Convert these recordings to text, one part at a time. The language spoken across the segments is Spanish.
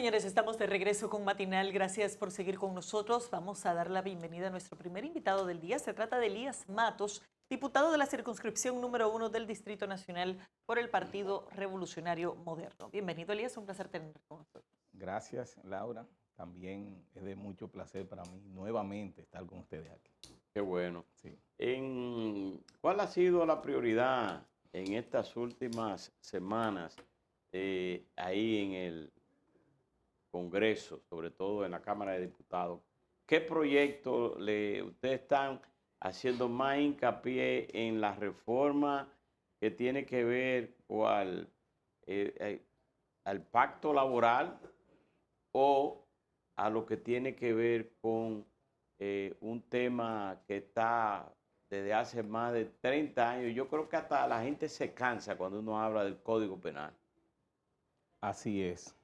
señores, estamos de regreso con Matinal. Gracias por seguir con nosotros. Vamos a dar la bienvenida a nuestro primer invitado del día. Se trata de Elías Matos, diputado de la circunscripción número 1 del Distrito Nacional por el Partido Revolucionario Moderno. Bienvenido, Elías. Un placer tenerte con nosotros. Gracias, Laura. También es de mucho placer para mí nuevamente estar con ustedes aquí. Qué bueno. Sí. ¿Cuál ha sido la prioridad en estas últimas semanas ahí en el Congreso, sobre todo en la Cámara de Diputados? ¿Qué proyectos ustedes están haciendo más hincapié en la reforma que tiene que ver al pacto laboral o a lo que tiene que ver con un tema que está desde hace más de 30 años? Yo creo que hasta la gente se cansa cuando uno habla del Código Penal. Así es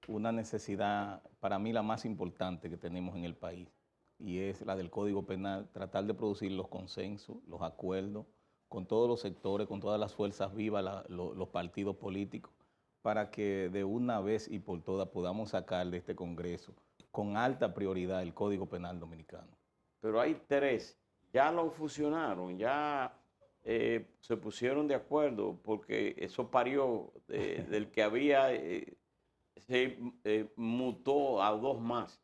una necesidad para mí la más importante que tenemos en el país y es la del Código Penal, tratar de producir los consensos, los acuerdos con todos los sectores, con todas las fuerzas vivas, los partidos políticos, para que de una vez y por todas podamos sacar de este Congreso con alta prioridad el Código Penal dominicano. Pero hay tres, ya lo fusionaron, ya se pusieron de acuerdo porque eso parió del que había, se mutó a dos más.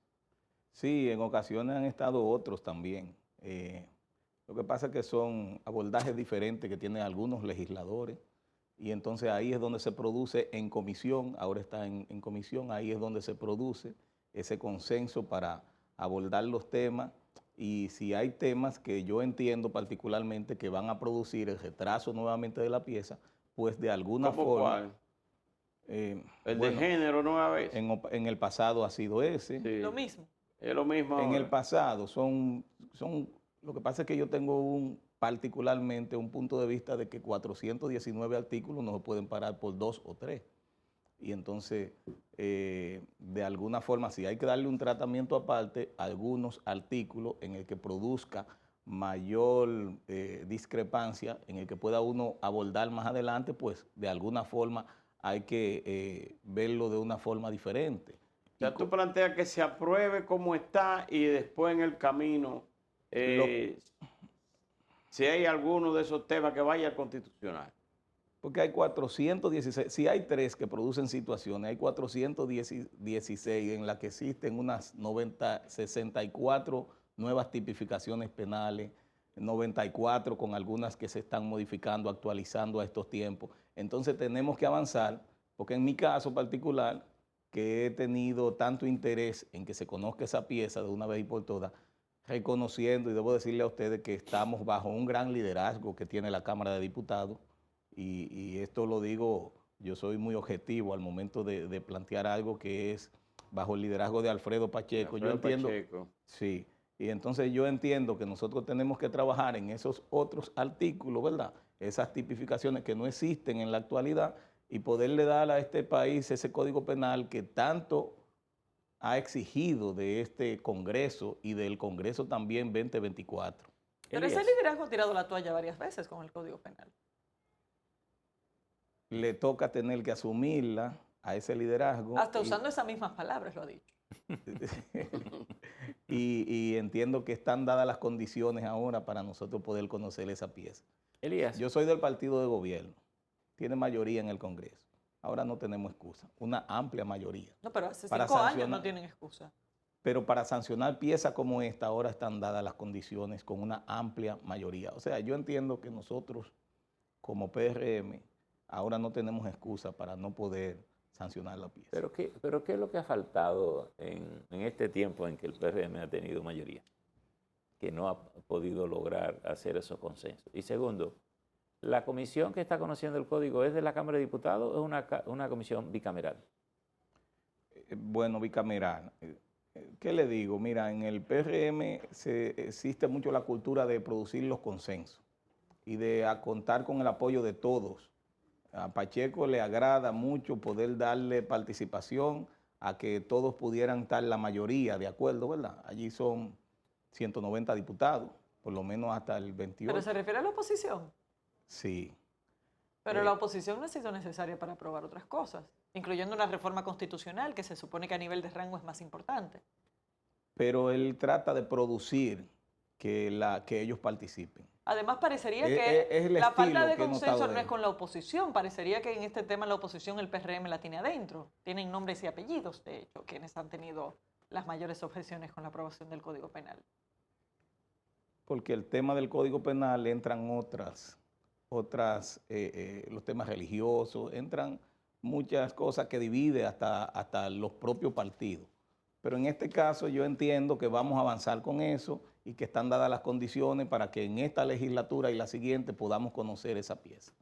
Sí, en ocasiones han estado otros también. Lo que pasa es que son abordajes diferentes que tienen algunos legisladores y entonces ahí es donde se produce en comisión, ahora está en comisión, ahí es donde se produce ese consenso para abordar los temas y si hay temas que yo entiendo particularmente que van a producir el retraso nuevamente de la pieza, pues de alguna forma... ¿Cuál? El de género nueva vez. En el pasado ha sido ese. Sí. Lo mismo. Es lo mismo En ahora. el pasado lo que pasa es que yo tengo particularmente un punto de vista de que 419 artículos no se pueden parar por 2 o 3. Y entonces, de alguna forma, si hay que darle un tratamiento aparte a algunos artículos en el que produzca mayor discrepancia, en el que pueda uno abordar más adelante, pues de alguna forma hay que verlo de una forma diferente. O sea, tú planteas que se apruebe como está y después en el camino, si hay alguno de esos temas que vaya al constitucional. Porque hay 416, si hay 3 que producen situaciones, hay 416 en las que existen unas 64 nuevas tipificaciones penales, 94 con algunas que se están modificando, actualizando a estos tiempos. Entonces tenemos que avanzar, porque en mi caso particular, que he tenido tanto interés en que se conozca esa pieza de una vez y por todas, reconociendo, y debo decirle a ustedes que estamos bajo un gran liderazgo que tiene la Cámara de Diputados, y esto lo digo, yo soy muy objetivo al momento de plantear algo que es bajo el liderazgo de Alfredo Pacheco. Yo entiendo, sí, y entonces yo entiendo que nosotros tenemos que trabajar en esos otros artículos, ¿verdad? Esas tipificaciones que no existen en la actualidad y poderle dar a este país ese Código Penal que tanto ha exigido de este Congreso y del Congreso también 2024. Pero ese liderazgo ha tirado la toalla varias veces con el Código Penal. Le toca tener que asumirla a ese liderazgo. Hasta usando esas mismas palabras lo ha dicho. y entiendo que están dadas las condiciones ahora para nosotros poder conocer esa pieza. Elías. Yo soy del partido de gobierno, tiene mayoría en el Congreso. Ahora no tenemos excusa, una amplia mayoría. No, pero hace 5 años no tienen excusa. Pero para sancionar piezas como esta, ahora están dadas las condiciones con una amplia mayoría. O sea, yo entiendo que nosotros, como PRM, ahora no tenemos excusa para no poder sancionar la pieza. ¿Pero qué es lo que ha faltado en este tiempo en que el PRM ha tenido mayoría? Que no ha podido lograr hacer esos consensos. Y segundo, ¿la comisión que está conociendo el código es de la Cámara de Diputados o es una comisión bicameral? Bueno, bicameral. ¿Qué le digo? Mira, en el PRM existe mucho la cultura de producir los consensos y de contar con el apoyo de todos. A Pacheco le agrada mucho poder darle participación a que todos pudieran estar la mayoría de acuerdo, ¿verdad? Allí son 190 diputados, por lo menos hasta el 28. ¿Pero se refiere a la oposición? Sí. Pero la oposición no ha sido necesaria para aprobar otras cosas. incluyendo una reforma constitucional que se supone que a nivel de rango es más importante. Pero él trata de producir que ellos participen. Además, parecería Es que el la falta estilo de que he notado consenso de no es él. con la oposición. Parecería que en este tema la oposición, el PRM la tiene adentro. Tienen nombres y apellidos, de hecho, quienes han tenido las mayores objeciones con la aprobación del Código Penal. Porque el tema del Código Penal entran los temas religiosos, entran muchas cosas que divide hasta los propios partidos. Pero en este caso yo entiendo que vamos a avanzar con eso y que están dadas las condiciones para que en esta legislatura y la siguiente podamos conocer esa pieza.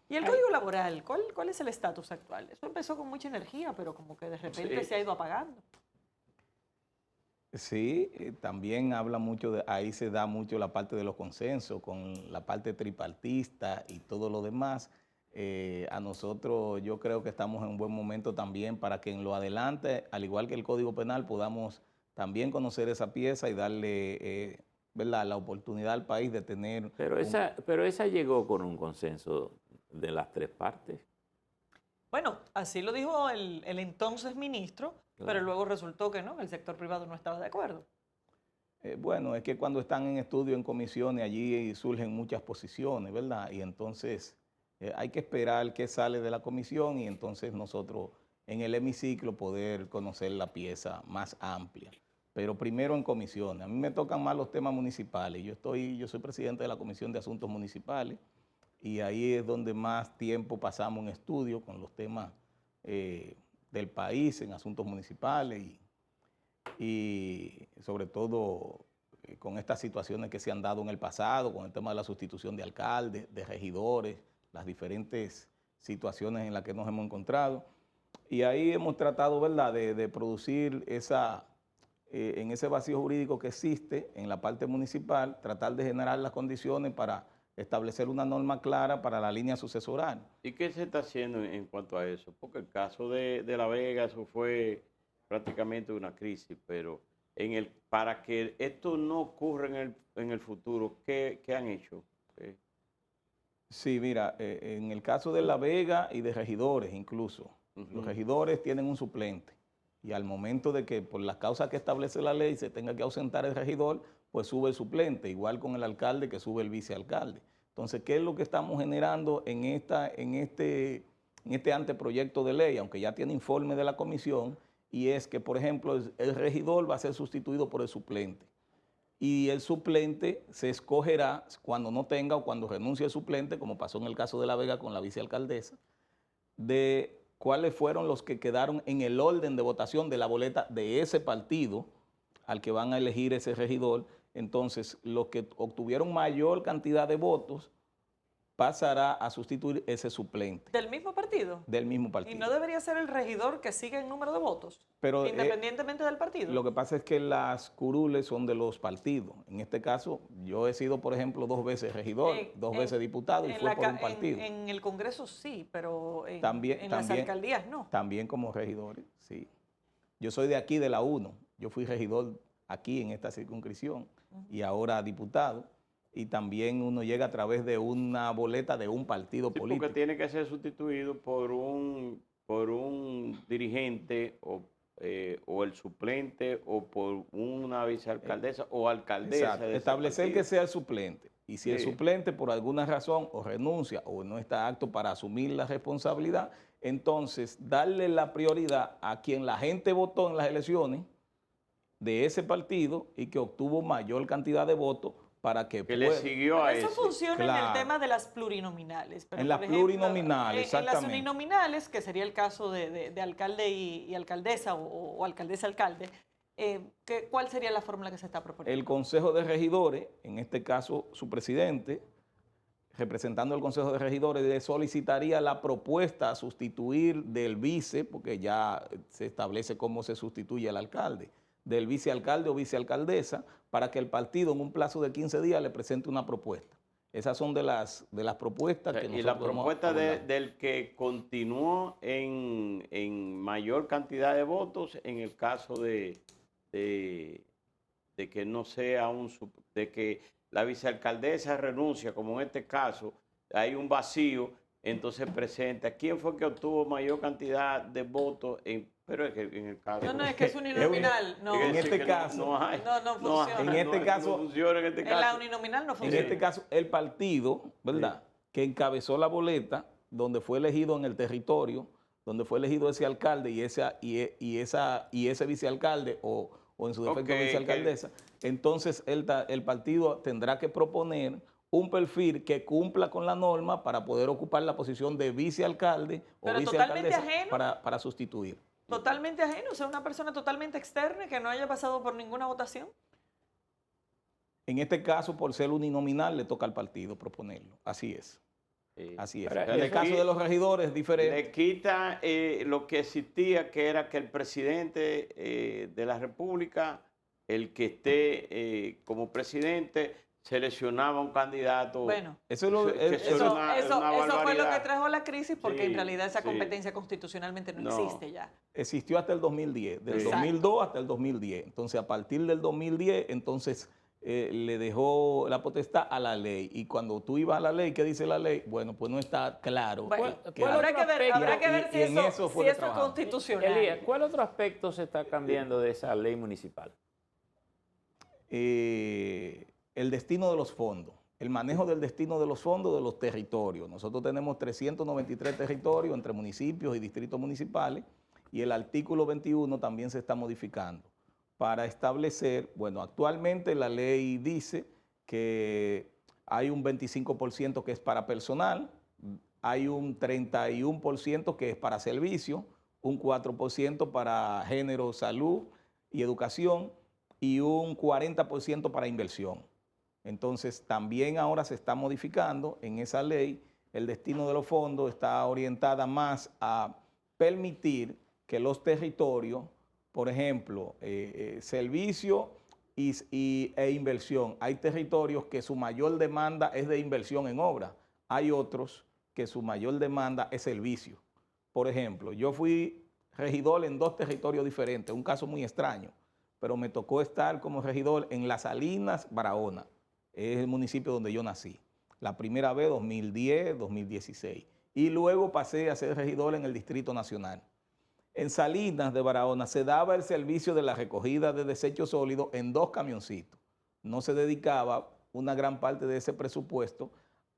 ¿Y el Código Laboral? ¿Cuál es el estatus actual? Eso empezó con mucha energía, pero como que de repente Sí. se ha ido apagando. Sí, también habla mucho ahí se da mucho la parte de los consensos con la parte tripartista y todo lo demás. A nosotros yo creo que estamos en un buen momento también para que en lo adelante, al igual que el Código Penal, podamos también conocer esa pieza y darle ¿verdad? La oportunidad al país de tener Pero esa llegó con un consenso de las tres partes. Bueno, así lo dijo el entonces ministro, pero Claro. luego resultó que no, el sector privado no estaba de acuerdo. Bueno, es que cuando están en estudio, en comisiones, allí surgen muchas posiciones, ¿verdad? Y entonces hay que esperar qué sale de la comisión y entonces nosotros en el hemiciclo poder conocer la pieza más amplia. Pero primero en comisiones. A mí me tocan más los temas municipales. Yo soy presidente de la Comisión de Asuntos Municipales y ahí es donde más tiempo pasamos en estudio con los temas del país en asuntos municipales y sobre todo con estas situaciones que se han dado en el pasado, con el tema de la sustitución de alcaldes, de regidores, las diferentes situaciones en las que nos hemos encontrado. Y ahí hemos tratado, ¿verdad?, de producir en ese vacío jurídico que existe en la parte municipal, tratar de generar las condiciones para establecer una norma clara para la línea sucesoral. ¿Y qué se está haciendo en cuanto a eso? Porque el caso de La Vega, eso fue prácticamente una crisis, pero para que esto no ocurra en el futuro, ¿qué han hecho? Sí, mira, en el caso de La Vega y de regidores incluso, los regidores tienen un suplente y al momento de que por las causas que establece la ley se tenga que ausentar el regidor, pues sube el suplente, igual con el alcalde que sube el vicealcalde. Entonces, ¿qué es lo que estamos generando en este anteproyecto de ley? Aunque ya tiene informe de la comisión, y es que, por ejemplo, el regidor va a ser sustituido por el suplente. Y el suplente se escogerá cuando no tenga o cuando renuncie el suplente, como pasó en el caso de La Vega con la vicealcaldesa, de cuáles fueron los que quedaron en el orden de votación de la boleta de ese partido al que van a elegir ese regidor. Entonces, los que obtuvieron mayor cantidad de votos pasará a sustituir ese suplente. ¿Del mismo partido? Del mismo partido. ¿Y no debería ser el regidor que siga en número de votos? Pero, independientemente del partido. Lo que pasa es que las curules son de los partidos. En este caso, yo he sido, por ejemplo, 2 veces regidor, 2 veces diputado y fue por un partido. En el Congreso sí, pero en las también, alcaldías no. También como regidores, sí. Yo soy de aquí, de la 1. Yo fui regidor aquí en esta circunscripción y ahora diputado. Y también uno llega a través de una boleta de un partido político. Porque tiene que ser sustituido por un dirigente o el suplente o por una vicealcaldesa o alcaldesa. Exacto. Establecer que sea el suplente. Y si el suplente por alguna razón o renuncia o no está apto para asumir la responsabilidad, entonces darle la prioridad a quien la gente votó en las elecciones de ese partido y que obtuvo mayor cantidad de votos para que le siguió a eso ese. funciona en el tema de las plurinominales. Pero en las plurinominales, exactamente. En las uninominales, que sería el caso de alcalde y alcaldesa o alcaldesa-alcalde, ¿cuál sería la fórmula que se está proponiendo? El Consejo de Regidores, en este caso su presidente, representando al Consejo de Regidores, le solicitaría la propuesta a sustituir del vice, porque ya se establece cómo se sustituye al alcalde, del vicealcalde o vicealcaldesa, para que el partido en un plazo de 15 días le presente una propuesta. Esas son de las propuestas que nosotros y la propuesta hemos abordado. del que continuó en mayor cantidad de votos en el caso de que no sea de que la vicealcaldesa renuncia, como en este caso, hay un vacío, entonces presenta quién fue que obtuvo mayor cantidad de votos, pero es que en el caso... No, es que es uninominal. No, en este que caso, no hay. no funciona. En este caso, no funciona en este en la caso. uninominal no en funciona. este caso, el partido, ¿verdad?, que encabezó la boleta, donde fue elegido en el territorio, donde fue elegido ese alcalde y ese vicealcalde o en su defecto vicealcaldesa, entonces el partido tendrá que proponer un perfil que cumpla con la norma para poder ocupar la posición de vicealcalde o Pero totalmente vicealcaldesa ajeno. para sustituir. Totalmente ajeno, o sea, una persona totalmente externa que no haya pasado por ninguna votación. En este caso, por ser uninominal, le toca al partido proponerlo. Así es. Sí. Así es. Pero En el eso caso sí, de los regidores es diferente. Le quita lo que existía, que era que el presidente de la República, el que esté como presidente, seleccionaba un candidato. Bueno, Eso es lo, que eso fue lo que trajo la crisis porque Sí, en realidad esa sí. competencia constitucionalmente no existe ya. existió hasta el 2010, del Sí. 2002 hasta el 2010. Entonces, a partir del 2010, entonces le dejó la potestad a la ley. Y cuando tú ibas a la ley, ¿qué dice la ley? Bueno, pues no está claro. Bueno, que habrá que ver, y si en eso, eso fue si que eso es trabajamos. constitucional. Elías, ¿cuál otro aspecto se está cambiando de esa ley municipal? El destino de los fondos, el manejo del destino de los fondos de los territorios. Nosotros tenemos 393 territorios entre municipios y distritos municipales y el artículo 21 también se está modificando para establecer, bueno, actualmente la ley dice que hay un 25% que es para personal, hay un 31% que es para servicio, un 4% para género, salud y educación y un 40% para inversión. Entonces, también ahora se está modificando en esa ley, el destino de los fondos está orientada más a permitir que los territorios, por ejemplo, servicio e inversión. Hay territorios que su mayor demanda es de inversión en obra. Hay otros que su mayor demanda es servicio. Por ejemplo, yo fui regidor en 2 territorios diferentes, un caso muy extraño, pero me tocó estar como regidor en Las Salinas, Barahona. Es el municipio donde yo nací. La primera vez, 2010, 2016. Y luego pasé a ser regidor en el Distrito Nacional. En Salinas de Barahona se daba el servicio de la recogida de desechos sólidos en 2 camioncitos. No se dedicaba una gran parte de ese presupuesto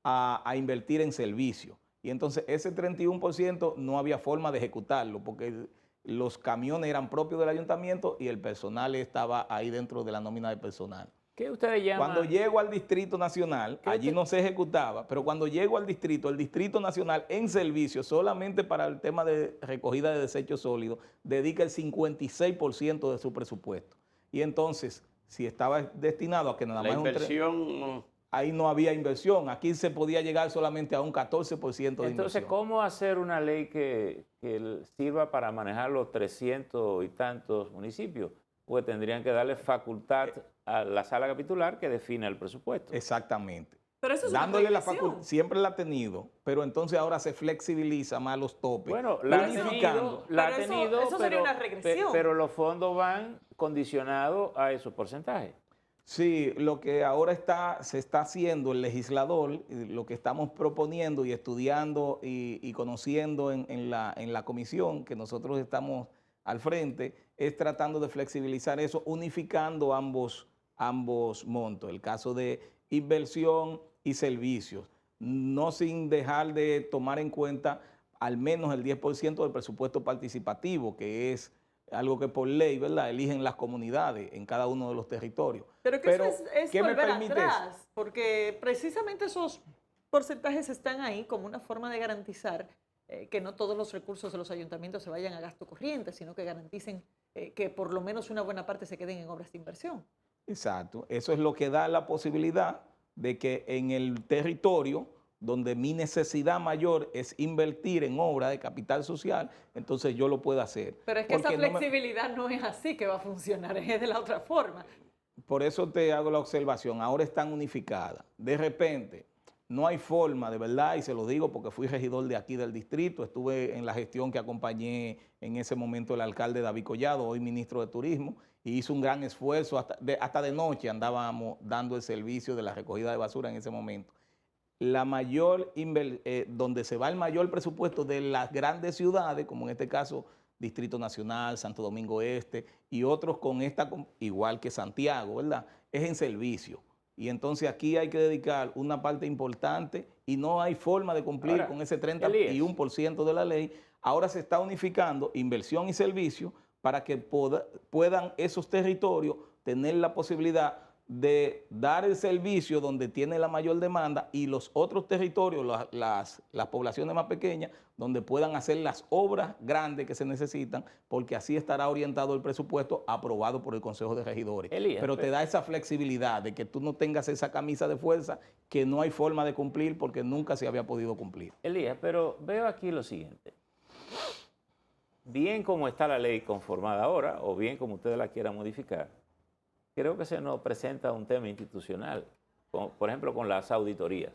a invertir en servicio. Y entonces ese 31% no había forma de ejecutarlo porque los camiones eran propios del ayuntamiento y el personal estaba ahí dentro de la nómina de personal. ¿Qué ustedes llaman? Cuando llego al Distrito Nacional, allí no se ejecutaba, pero cuando llego al distrito, el Distrito Nacional en servicio, solamente para el tema de recogida de desechos sólidos, dedica el 56% de su presupuesto. Y entonces, si estaba destinado a que nada La más inversión... ahí no había inversión. Aquí se podía llegar solamente a un 14% de Entonces, inversión. ¿cómo hacer una ley que sirva para manejar los 300 y tantos municipios? Pues tendrían que darle facultad a la sala capitular que define el presupuesto. Exactamente. Pero eso es una Dándole la prohibición. facultad, siempre la ha tenido, pero entonces ahora se flexibiliza más los topes. Bueno, la ha unificando. tenido, eso sería una regresión. pero los fondos van condicionados a esos porcentajes. Sí, lo que ahora se está haciendo el legislador, lo que estamos proponiendo y estudiando y conociendo en la comisión que nosotros estamos al frente, es tratando de flexibilizar eso, unificando ambos montos, el caso de inversión y servicios, no sin dejar de tomar en cuenta al menos el 10% del presupuesto participativo, que es algo que por ley, ¿verdad?, eligen las comunidades en cada uno de los territorios. Pero que eso es ¿qué me volver permite atrás, eso? porque precisamente esos porcentajes están ahí como una forma de garantizar que no todos los recursos de los ayuntamientos se vayan a gasto corriente, sino que garanticen que por lo menos una buena parte se queden en obras de inversión. Exacto, eso es lo que da la posibilidad de que en el territorio donde mi necesidad mayor es invertir en obra de capital social, entonces yo lo puedo hacer. Pero es que esa Porque no flexibilidad no es así que va a funcionar, es de la otra forma. Por eso te hago la observación, ahora están unificadas. De repente, no hay forma, de verdad, y se lo digo porque fui regidor de aquí del distrito, estuve en la gestión que acompañé en ese momento el alcalde David Collado, hoy ministro de Turismo, y hizo un gran esfuerzo, hasta de noche andábamos dando el servicio de la recogida de basura en ese momento. donde se va el mayor presupuesto de las grandes ciudades, como en este caso Distrito Nacional, Santo Domingo Este y otros igual que Santiago, ¿verdad? Es en servicio. Y entonces aquí hay que dedicar una parte importante y no hay forma de cumplir Ahora, con ese Elías, 31% de la ley. Ahora se está unificando inversión y servicio para que puedan esos territorios tener la posibilidad de dar el servicio donde tiene la mayor demanda y los otros territorios, las poblaciones más pequeñas, donde puedan hacer las obras grandes que se necesitan, porque así estará orientado el presupuesto aprobado por el Consejo de Regidores. Elías, pero te da esa flexibilidad de que tú no tengas esa camisa de fuerza que no hay forma de cumplir porque nunca se había podido cumplir. Elías, pero veo aquí lo siguiente. Bien como está la ley conformada ahora, o bien como ustedes la quieran modificar, creo que se nos presenta un tema institucional, por ejemplo, con las auditorías.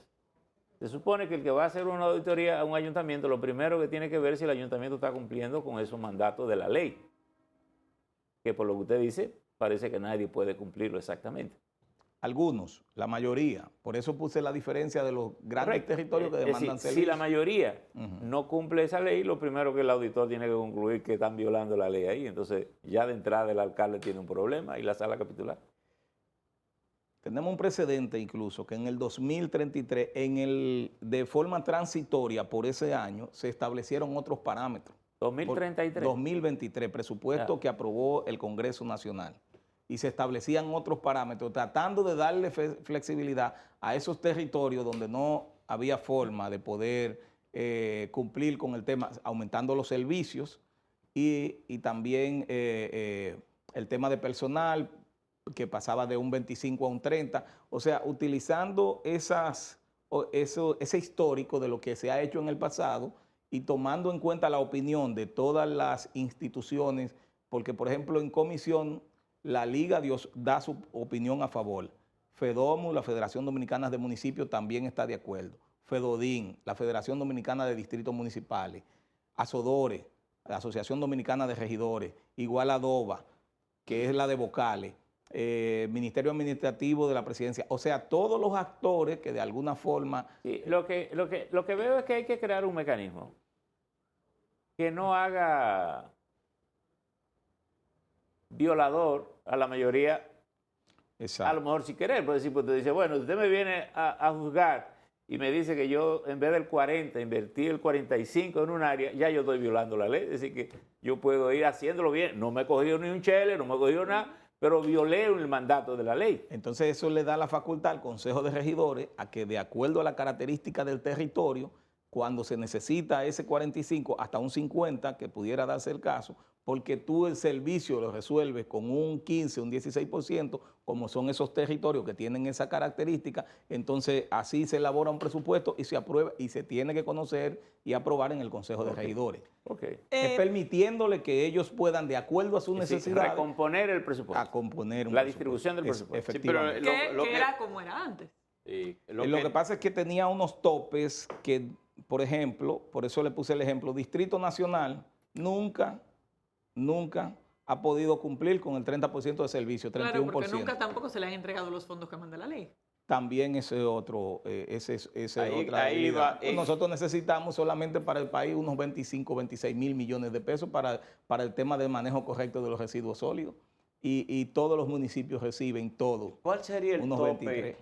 Se supone que el que va a hacer una auditoría a un ayuntamiento, lo primero que tiene que ver es si el ayuntamiento está cumpliendo con esos mandatos de la ley, que por lo que usted dice, parece que nadie puede cumplirlo exactamente. Algunos, la mayoría. Por eso puse la diferencia de los grandes Correcto. territorios que Es demandan decir, servicios. si la mayoría no cumple esa ley, lo primero que el auditor tiene que concluir que están violando la ley ahí. Entonces, ya de entrada el alcalde tiene un problema y la sala capitular. Tenemos un precedente incluso que en el 2033, de forma transitoria por ese año, se establecieron otros parámetros. 2033. 2023, presupuesto que aprobó el Congreso Nacional. Y se establecían otros parámetros, tratando de darle flexibilidad a esos territorios donde no había forma de poder cumplir con el tema, aumentando los servicios y también el tema de personal, que pasaba de un 25 a un 30, o sea, utilizando ese histórico de lo que se ha hecho en el pasado y tomando en cuenta la opinión de todas las instituciones, porque por ejemplo en comisión la Liga da su opinión a favor, FEDOMU, la Federación Dominicana de Municipios, también está de acuerdo, FEDODIN, la Federación Dominicana de Distritos Municipales, ASODORE, la Asociación Dominicana de Regidores, igual ADOBA, que es la de vocales, Ministerio Administrativo de la Presidencia, o sea, todos los actores que de alguna forma... Sí, lo que veo es que hay que crear un mecanismo que no haga violador a la mayoría, Exacto. a lo mejor sin querer, puede decir, pues usted dice, bueno, usted me viene a juzgar y me dice que yo en vez del 40 invertí el 45 en un área, ya yo estoy violando la ley, es decir que yo puedo ir haciéndolo bien, no me he cogido ni un chele, no me he cogido nada, pero violé el mandato de la ley. Entonces eso le da la facultad al Consejo de Regidores a que de acuerdo a la característica del territorio, cuando se necesita ese 45 hasta un 50, que pudiera darse el caso, porque tú el servicio lo resuelves con un 15, un 16%, como son esos territorios que tienen esa característica, entonces así se elabora un presupuesto y se aprueba y se tiene que conocer y aprobar en el Consejo de Regidores. Es permitiéndole que ellos puedan, de acuerdo a sus necesidades, recomponer el presupuesto. A componer un la presupuesto. Distribución del presupuesto. Efectivamente. Que era como era antes. Lo que pasa es que tenía unos topes que, por ejemplo, por eso le puse el ejemplo, Distrito Nacional nunca ha podido cumplir con el 30% de servicio, 31%. Claro, porque nunca tampoco se le han entregado los fondos que manda la ley. También ese otra realidad. Nosotros necesitamos solamente para el país unos 25, 26 mil millones de pesos para el tema del manejo correcto de los residuos sólidos. Y todos los municipios reciben todo. ¿Cuál sería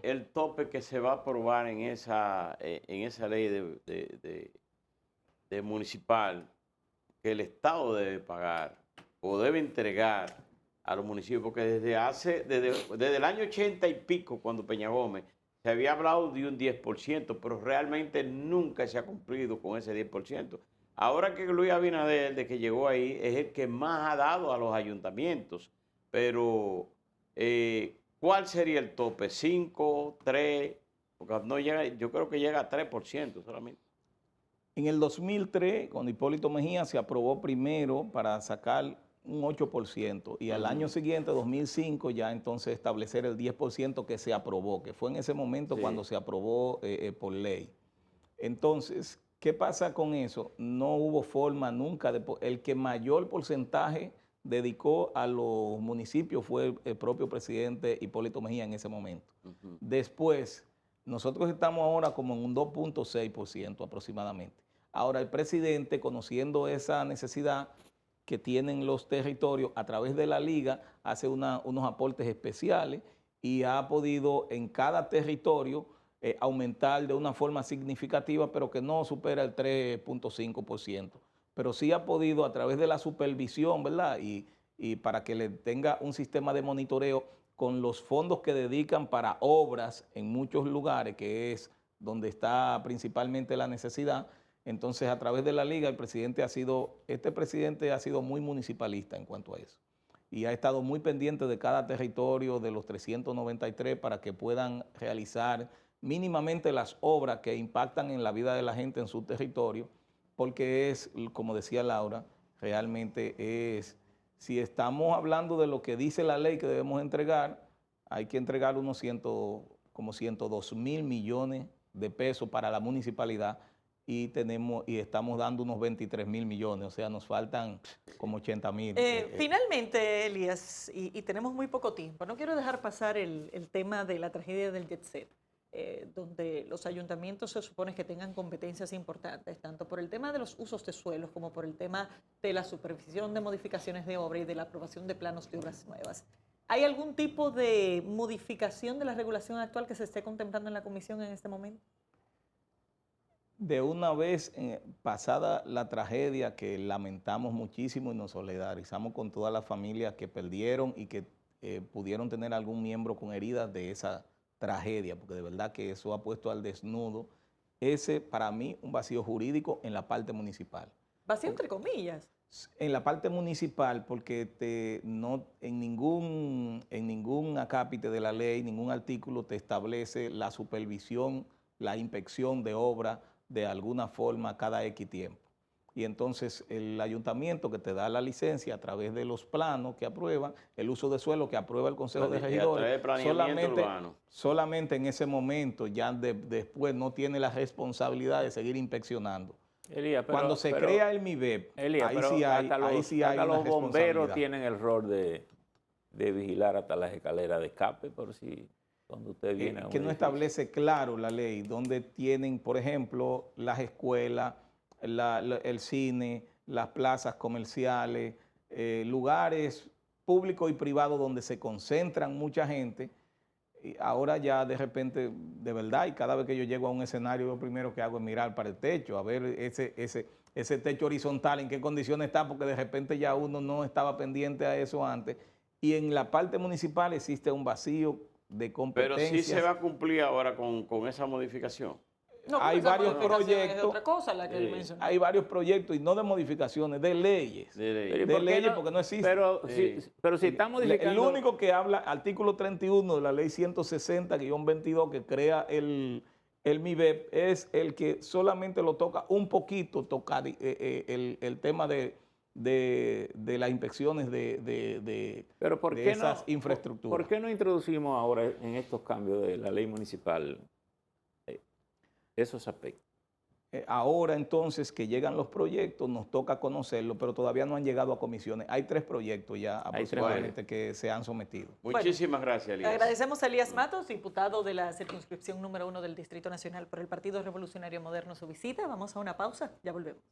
el tope que se va a aprobar en esa ley de municipal que el Estado debe pagar o debe entregar a los municipios? Porque desde el año 80 y pico, cuando Peña Gómez, se había hablado de un 10%, pero realmente nunca se ha cumplido con ese 10%. Ahora que Luis Abinader, de que llegó ahí, es el que más ha dado a los ayuntamientos. Pero, ¿cuál sería el tope? ¿5, 3? Porque no llega, yo creo que llega a 3% solamente. En el 2003, cuando Hipólito Mejía se aprobó primero para sacar un 8%, y al año siguiente, 2005, ya entonces establecer el 10% que se aprobó, que fue en ese momento cuando se aprobó por ley. Entonces, ¿qué pasa con eso? No hubo forma nunca el que mayor porcentaje dedicó a los municipios fue el propio presidente Hipólito Mejía en ese momento. Después, nosotros estamos ahora como en un 2.6% aproximadamente. Ahora, el presidente, conociendo esa necesidad que tienen los territorios, a través de la liga, hace unos aportes especiales y ha podido en cada territorio aumentar de una forma significativa, pero que no supera el 3.5%. Pero sí ha podido a través de la supervisión, ¿verdad? Y para que le tenga un sistema de monitoreo con los fondos que dedican para obras en muchos lugares, que es donde está principalmente la necesidad. Entonces, a través de la liga, este presidente ha sido muy municipalista en cuanto a eso. Y ha estado muy pendiente de cada territorio de los 393 para que puedan realizar mínimamente las obras que impactan en la vida de la gente en su territorio, porque es, como decía Laura, realmente es, si estamos hablando de lo que dice la ley que debemos entregar, hay que entregar como 102 mil millones de pesos para la municipalidad y estamos dando unos 23 mil millones, o sea, nos faltan como 80 mil. Finalmente, Elías, y tenemos muy poco tiempo, no quiero dejar pasar el tema de la tragedia del Jet Set, donde los ayuntamientos se supone que tengan competencias importantes, tanto por el tema de los usos de suelos como por el tema de la supervisión de modificaciones de obra y de la aprobación de planos de obras nuevas. ¿Hay algún tipo de modificación de la regulación actual que se esté contemplando en la comisión en este momento? De una vez pasada la tragedia que lamentamos muchísimo y nos solidarizamos con todas las familias que perdieron y que pudieron tener algún miembro con heridas de esa tragedia, porque de verdad que eso ha puesto al desnudo ese, para mí, un vacío jurídico en la parte municipal. Vacío entre comillas. En la parte municipal, porque en ningún acápite de la ley, ningún artículo te establece la supervisión, la inspección de obra de alguna forma cada X tiempo. Y entonces el ayuntamiento que te da la licencia a través de los planos que aprueban, el uso de suelo que aprueba el Consejo de Regidores, solamente en ese momento, ya después no tiene la responsabilidad de seguir inspeccionando. Elías, cuando se crea el MIBEP, Elías, ahí sí hay hasta una los bomberos responsabilidad. tienen el rol de vigilar hasta las escaleras de escape, por si cuando usted viene a un que no edificio. establece claro la ley, donde tienen, por ejemplo, las escuelas, el cine, las plazas comerciales, lugares públicos y privados donde se concentran mucha gente. Y ahora ya de repente, de verdad, y cada vez que yo llego a un escenario, lo primero que hago es mirar para el techo, a ver ese techo horizontal, en qué condiciones está, porque de repente ya uno no estaba pendiente a eso antes. Y en la parte municipal existe un vacío de competencias. Pero sí se va a cumplir ahora con esa modificación. No, hay varios es de proyectos, otra cosa la que él mencionó. hay varios proyectos y no de modificaciones, de leyes. De ¿Por qué leyes no? porque no existe. Pero si está modificando... El único que habla, artículo 31 de la ley 160-22 que crea el MIBEP, es el que solamente lo toca un poquito, tocar el tema de las inspecciones de esas infraestructuras. ¿Por qué no introducimos ahora en estos cambios de la ley municipal esos aspectos? Ahora entonces que llegan los proyectos, nos toca conocerlos, pero todavía no han llegado a comisiones. Hay 3 proyectos ya aproximadamente que se han sometido. Muchísimas gracias, Elías. Agradecemos a Elías Matos, diputado de la circunscripción número 1 del Distrito Nacional por el Partido Revolucionario Moderno, su visita. Vamos a una pausa, ya volvemos.